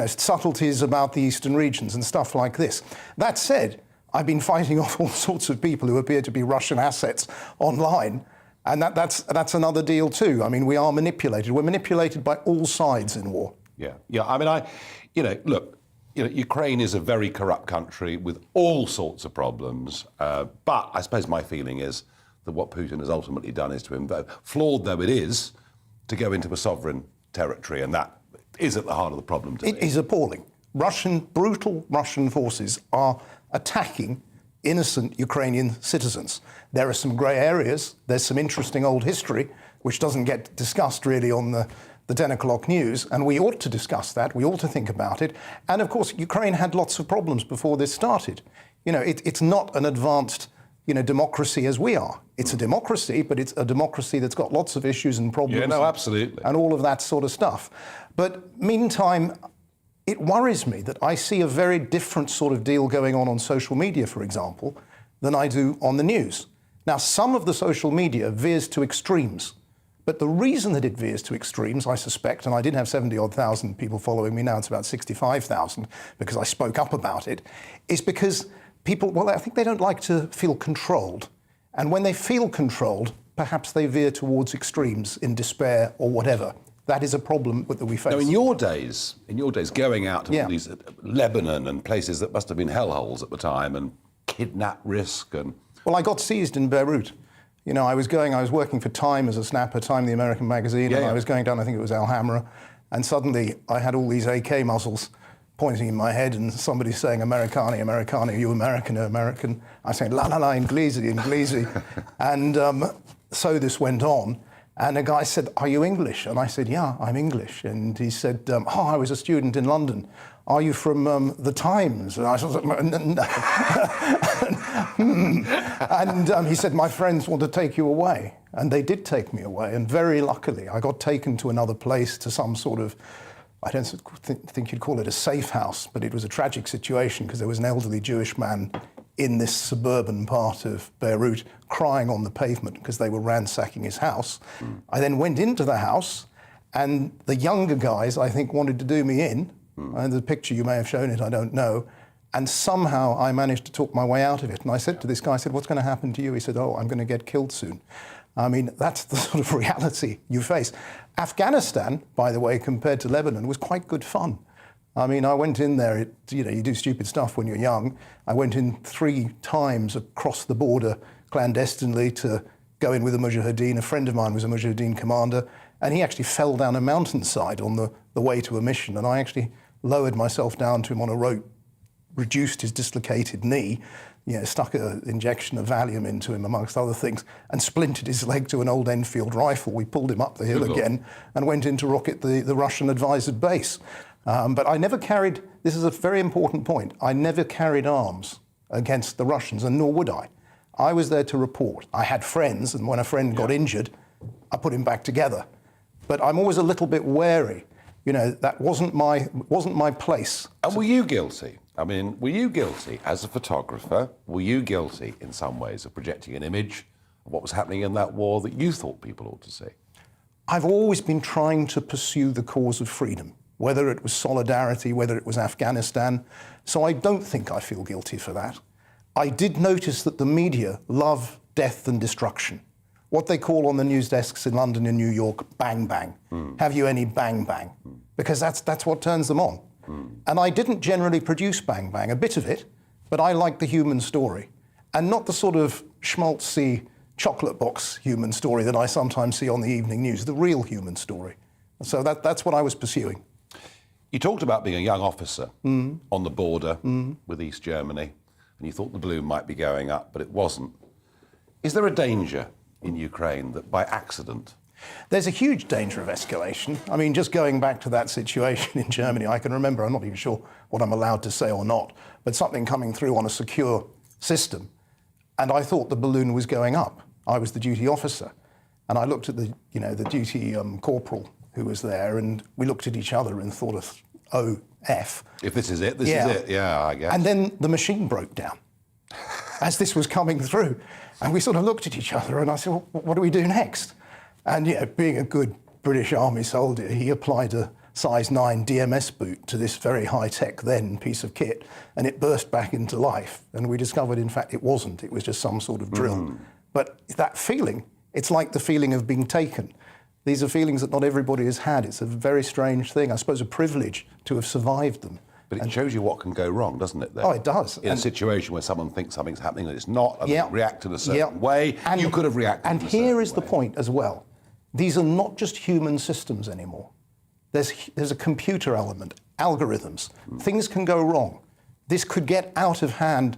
Subtleties about the eastern regions and stuff like this. That said, I've been fighting off all sorts of people who appear to be Russian assets online, and that's another deal too. I mean, we are manipulated. We're manipulated by all sides in war. Yeah. I mean, look, Ukraine is a very corrupt country with all sorts of problems, but I suppose my feeling is that what Putin has ultimately done is to invoke, flawed though it is, to go into a sovereign territory, and that is at the heart of the problem to me. It is appalling. Brutal Russian forces are attacking innocent Ukrainian citizens. There are some grey areas. There's some interesting old history, which doesn't get discussed really on the 10 o'clock news, and we ought to discuss that. We ought to think about it. And of course, Ukraine had lots of problems before this started. It's not an advanced, democracy as we are. It's a democracy, but it's a democracy that's got lots of issues and problems. Yeah, no, absolutely. And all of that sort of stuff. But meantime, it worries me that I see a very different sort of deal going on social media, for example, than I do on the news. Now, some of the social media veers to extremes, but the reason that it veers to extremes, I suspect, and I did have 70-odd thousand people following me, now it's about 65,000 because I spoke up about it, is because people, I think they don't like to feel controlled. And when they feel controlled, perhaps they veer towards extremes in despair or whatever. That is a problem that we face. Now, in your days, going out to all these Lebanon and places that must have been hellholes at the time, and kidnap risk and... Well, I got seized in Beirut. I was working for Time as a snapper, Time, the American magazine, and I was going down, I think it was Al Hamra, and suddenly I had all these AK muzzles pointing in my head, and somebody saying, Americani, Americani, are you American or American? I saying, la, Inglesi. And so this went on. And a guy said, are you English? And I said, yeah, I'm English. And he said, I was a student in London. Are you from the Times? And I said, no. And he said, my friends want to take you away. And they did take me away. And very luckily, I got taken to another place, to some sort of, I don't think you'd call it a safe house, but it was a tragic situation because there was an elderly Jewish man in this suburban part of Beirut crying on the pavement because they were ransacking his house. I then went into the house, and the younger guys, I think, wanted to do me in. The picture, you may have shown it, I don't know. And somehow I managed to talk my way out of it. And I said to this guy, what's going to happen to you? He said, I'm going to get killed soon. I mean, that's the sort of reality you face. Afghanistan, by the way, compared to Lebanon, was quite good fun. I mean, I went in there, you do stupid stuff when you're young. I went in 3 times across the border clandestinely to go in with a mujahideen. A friend of mine was a mujahideen commander, and he actually fell down a mountainside on the way to a mission, and I actually lowered myself down to him on a rope, reduced his dislocated knee, stuck an injection of Valium into him, amongst other things, and splintered his leg to an old Enfield rifle. We pulled him up the hill again and went in to rocket the Russian advised base. But I never carried, this is a very important point, I never carried arms against the Russians, and nor would I. I was there to report. I had friends, and when a friend got injured, I put him back together. But I'm always a little bit wary. You know, that wasn't my place. And were you guilty? I mean, were you guilty as a photographer? Were you guilty in some ways of projecting an image of what was happening in that war that you thought people ought to see? I've always been trying to pursue the cause of freedom, whether it was solidarity, whether it was Afghanistan. So I don't think I feel guilty for that. I did notice that the media love death and destruction. What they call on the news desks in London and New York, bang, bang. Have you any bang, bang? Because that's what turns them on. And I didn't generally produce bang, bang, a bit of it, but I like the human story. And not the sort of schmaltzy chocolate box human story that I sometimes see on the evening news, the real human story. So that's what I was pursuing. You talked about being a young officer on the border with East Germany, and you thought the balloon might be going up, but it wasn't. Is there a danger in Ukraine that by accident? There's a huge danger of escalation. I mean, just going back to that situation in Germany, I can remember, I'm not even sure what I'm allowed to say or not, but something coming through on a secure system, and I thought the balloon was going up. I was the duty officer, and I looked at the duty corporal who was there, and we looked at each other and thought of, oh, F. If this is it, this is it, yeah, I guess. And then the machine broke down as this was coming through. And we sort of looked at each other, and I said, well, what do we do next? And being a good British Army soldier, he applied a size 9 DMS boot to this very high-tech then piece of kit, and it burst back into life. And we discovered, in fact, it wasn't. It was just some sort of drill. But that feeling, it's like the feeling of being taken. These are feelings that not everybody has had. It's a very strange thing. I suppose a privilege to have survived them. But it shows you what can go wrong, doesn't it? Then? Oh, it does. In a situation where someone thinks something's happening and it's not, and they react in a certain way, and you could have reacted in a certain way. And here is the point as well. These are not just human systems anymore. There's a computer element, algorithms. Things can go wrong. This could get out of hand,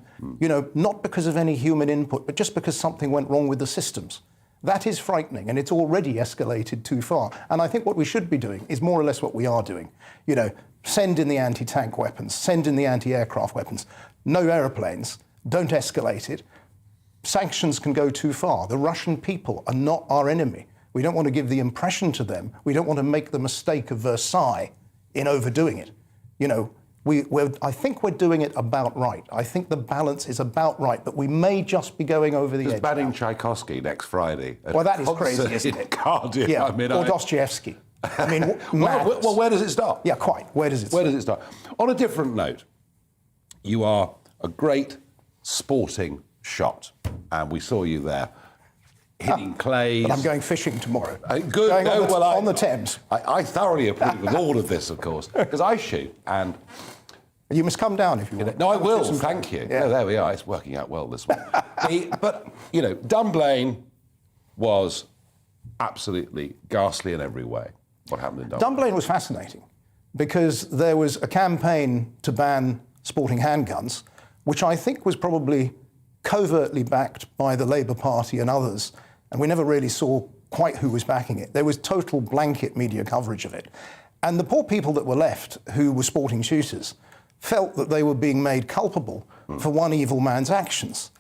not because of any human input, but just because something went wrong with the systems. That is frightening, and it's already escalated too far. And I think what we should be doing is more or less what we are doing. Send in the anti-tank weapons, send in the anti-aircraft weapons. No aeroplanes, don't escalate it. Sanctions can go too far. The Russian people are not our enemy. We don't want to give the impression to them. We don't want to make the mistake of Versailles in overdoing it. I think we're doing it about right. I think the balance is about right, but we may just be going over the edge. Banning Tchaikovsky next Friday. Well, that is crazy, isn't it? Cardiff. Yeah, or Dostoevsky. I mean, well, where does it start? Yeah, quite. Where does it start? On a different note, you are a great sporting shot, and we saw you there hitting clays. But I'm going fishing tomorrow. Good. On the Thames. I thoroughly approve of all of this, of course, because I shoot, and you must come down if you want. No, I will. Thank you. Yeah. There we are. It's working out well this one. But Dunblane was absolutely ghastly in every way. What happened in Dunblane? Dunblane was fascinating because there was a campaign to ban sporting handguns, which I think was probably covertly backed by the Labour Party and others, and we never really saw quite who was backing it. There was total blanket media coverage of it. And the poor people that were left, who were sporting shooters, felt that they were being made culpable for one evil man's actions.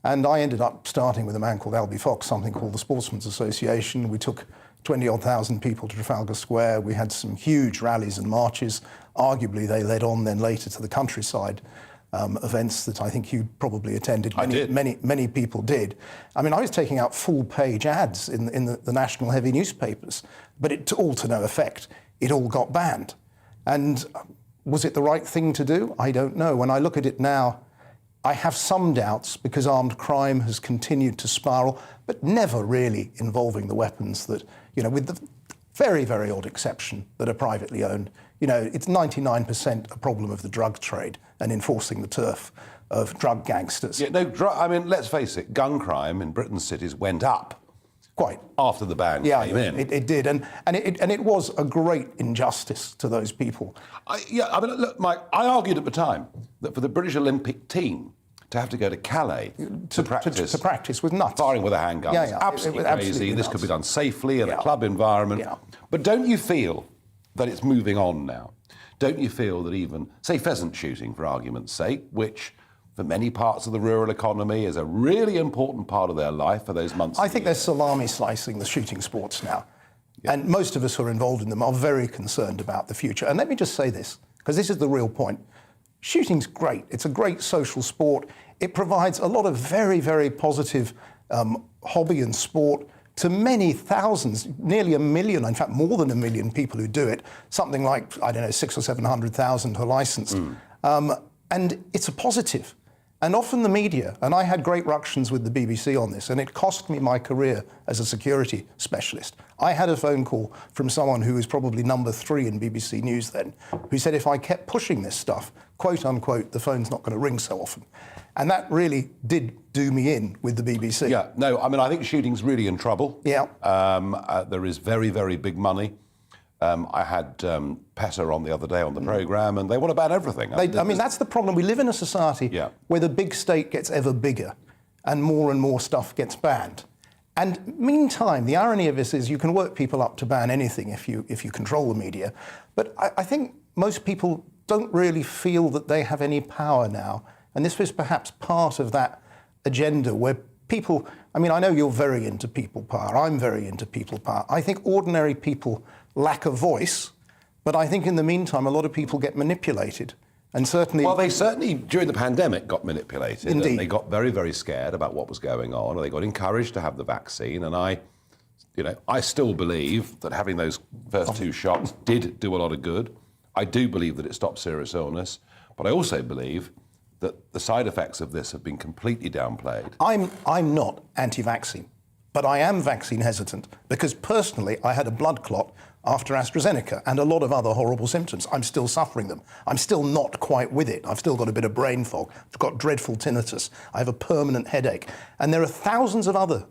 And I ended up starting with a man called Albie Fox, something called the Sportsmen's Association. We took 20-odd thousand people to Trafalgar Square. We had some huge rallies and marches. Arguably, they led on then later to the countryside events that I think you probably attended. Many people did. I mean, I was taking out full-page ads in the national heavy newspapers, but it all to no effect. It all got banned. And was it the right thing to do? I don't know. When I look at it now, I have some doubts because armed crime has continued to spiral, but never really involving the weapons that, with the very, very odd exception that are privately owned. It's 99% a problem of the drug trade and enforcing the turf of drug gangsters. Yeah, I mean, let's face it, gun crime in Britain's cities went up. Quite. After the ban came in. It did, and it was a great injustice to those people. Look, Mike, I argued at the time that for the British Olympic team to have to go to Calais to practice with nuts. Firing with a handgun. Yeah. Absolutely crazy. Absolutely this nuts. could be done safely in a club environment. Yeah. But don't you feel that it's moving on now? Don't you feel that even, say, pheasant shooting, for argument's sake, which for many parts of the rural economy, is a really important part of their life for those months. I think they're salami slicing the shooting sports now. Yeah. And most of us who are involved in them are very concerned about the future. And let me just say this, because this is the real point. Shooting's great. It's a great social sport. It provides a lot of very, very positive hobby and sport to many thousands, nearly 1 million, in fact, more than 1 million people who do it. Something like, I don't know, 600,000 or 700,000 are licensed. And it's a positive. And often the media, and I had great ructions with the BBC on this, and it cost me my career as a security specialist. I had a phone call from someone who was probably number 3 in BBC News then, who said if I kept pushing this stuff, quote unquote, the phone's not going to ring so often. And that really did do me in with the BBC. Yeah, no, I mean, I think shooting's really in trouble. Yeah. There is very, very big money. I had PETA on the other day on the programme, and they want to ban everything. I mean, that's the problem. We live in a society where the big state gets ever bigger and more stuff gets banned. And meantime, the irony of this is you can work people up to ban anything if you control the media. But I think most people don't really feel that they have any power now. And this was perhaps part of that agenda where people, I mean, I know you're very into people power. I'm very into people power. I think ordinary people lack a voice, but I think in the meantime, a lot of people get manipulated. And certainly... Well, they certainly, during the pandemic, got manipulated. Indeed. And they got very, very scared about what was going on, and they got encouraged to have the vaccine. And I still believe that having those first 2 shots did do a lot of good. I do believe that it stopped serious illness, but I also believe that the side effects of this have been completely downplayed. I'm not anti-vaccine, but I am vaccine hesitant because personally I had a blood clot after AstraZeneca and a lot of other horrible symptoms. I'm still suffering them. I'm still not quite with it. I've still got a bit of brain fog. I've got dreadful tinnitus. I have a permanent headache. And there are thousands of other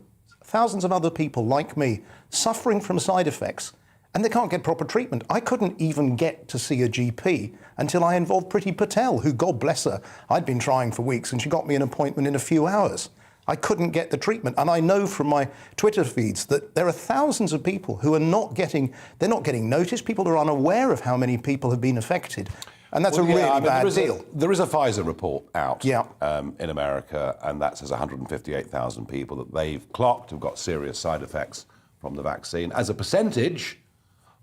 people like me suffering from side effects, and they can't get proper treatment. I couldn't even get to see a GP until I involved Priti Patel, who, God bless her, I'd been trying for weeks, and she got me an appointment in a few hours. I couldn't get the treatment. And I know from my Twitter feeds that there are thousands of people who are not getting noticed. People are unaware of how many people have been affected. And that's a really bad deal. There is a Pfizer report out in America, and that says 158,000 people that they've clocked have got serious side effects from the vaccine. As a percentage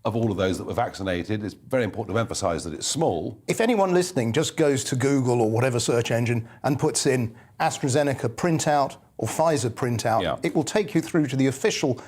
of all of those that were vaccinated, it's very important to emphasise that it's small. If anyone listening just goes to Google or whatever search engine and puts in AstraZeneca printout or Pfizer printout, it will take you through to the official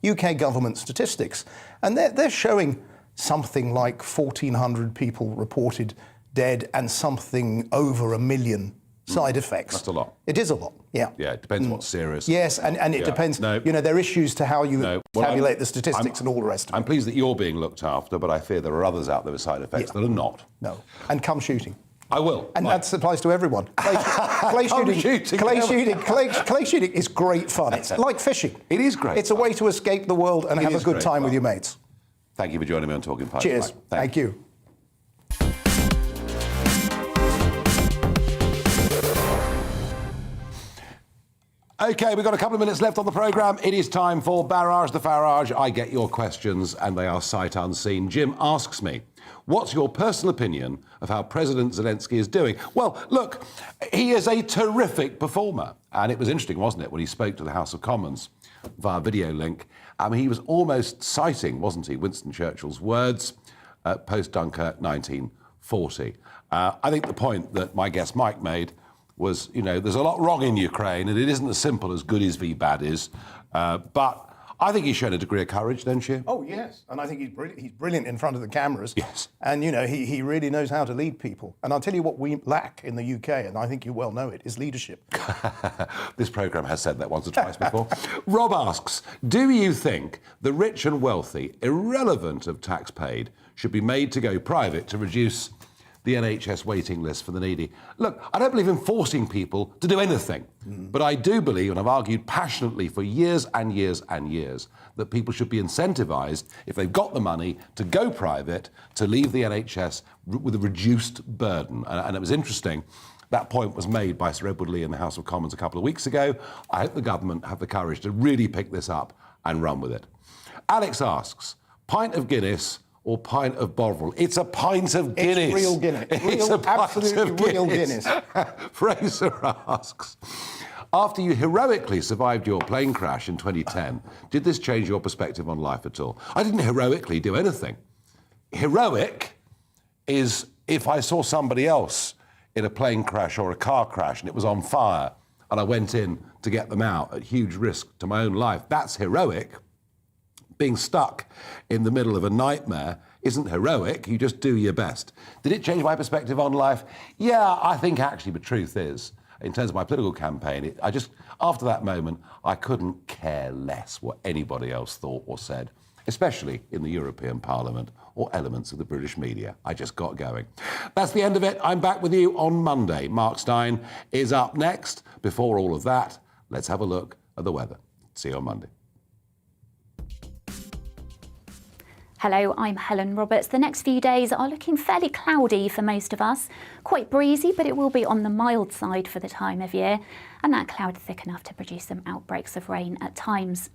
UK government statistics. And they're showing something like 1,400 people reported dead and something over 1 million side effects. That's a lot. It is a lot, yeah. Yeah, it depends what's serious. Yes, and it depends, there are issues to how you tabulate the statistics and all the rest of it. I'm pleased that you're being looked after, but I fear there are others out there with side effects that are not. No, and come shooting. I will. And that applies to everyone. Clay shooting is great fun. It's like fishing. It is great. It's a way to escape the world and have a good time with your mates. Thank you for joining me on Talking Pipe. Cheers. Thank you. OK, we've got a couple of minutes left on the programme. It is time for Barrage the Farage. I get your questions, and they are sight unseen. Jim asks me, what's your personal opinion of how President Zelensky is doing? Well, look, he is a terrific performer. And it was interesting, wasn't it, when he spoke to the House of Commons via video link. He was almost citing, wasn't he, Winston Churchill's words, post-Dunkirk 1940. I think the point that my guest Mike made was, there's a lot wrong in Ukraine, and it isn't as simple as good is v bad is. But I think he's shown a degree of courage, don't you? Oh, yes. And I think he's brilliant in front of the cameras. Yes. And, he really knows how to lead people. And I'll tell you what we lack in the UK, and I think you well know it, is leadership. This programme has said that once or twice before. Rob asks, do you think the rich and wealthy, irrelevant of tax paid, should be made to go private to reduce the NHS waiting list for the needy? Look, I don't believe in forcing people to do anything, but I do believe, and I've argued passionately for years and years and years, that people should be incentivised, if they've got the money, to go private, to leave the NHS with a reduced burden. And it was interesting, that point was made by Sir Edward Lee in the House of Commons a couple of weeks ago. I hope the government have the courage to really pick this up and run with it. Alex asks, pint of Guinness or pint of Bovril? It's a pint of Guinness. It's real Guinness. It's a pint Absolutely of real Guinness. Fraser asks, after you heroically survived your plane crash in 2010, did this change your perspective on life at all? I didn't heroically do anything. Heroic is if I saw somebody else in a plane crash or a car crash and it was on fire and I went in to get them out at huge risk to my own life. That's heroic. Being stuck in the middle of a nightmare isn't heroic. You just do your best. Did it change my perspective on life? Yeah, I think actually the truth is, in terms of my political campaign, after that moment, I couldn't care less what anybody else thought or said, especially in the European Parliament or elements of the British media. I just got going. That's the end of it. I'm back with you on Monday. Mark Stein is up next. Before all of that, let's have a look at the weather. See you on Monday. Hello, I'm Helen Roberts. The next few days are looking fairly cloudy for most of us. Quite breezy, but it will be on the mild side for the time of year, and that cloud thick enough to produce some outbreaks of rain at times.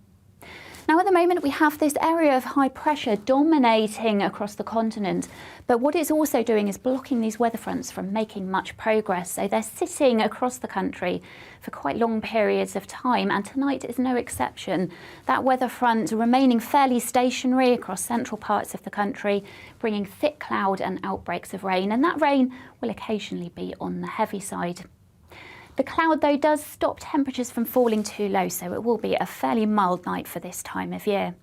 Now, at the moment, we have this area of high pressure dominating across the continent, but what it's also doing is blocking these weather fronts from making much progress. So they're sitting across the country for quite long periods of time, and tonight is no exception. That weather front remaining fairly stationary across central parts of the country, bringing thick cloud and outbreaks of rain, and that rain will occasionally be on the heavy side. The cloud, though, does stop temperatures from falling too low, so it will be a fairly mild night for this time of year.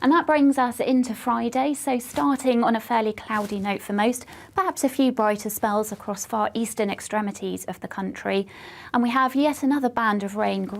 And that brings us into Friday, so starting on a fairly cloudy note for most, perhaps a few brighter spells across far eastern extremities of the country. And we have yet another band of rain gradually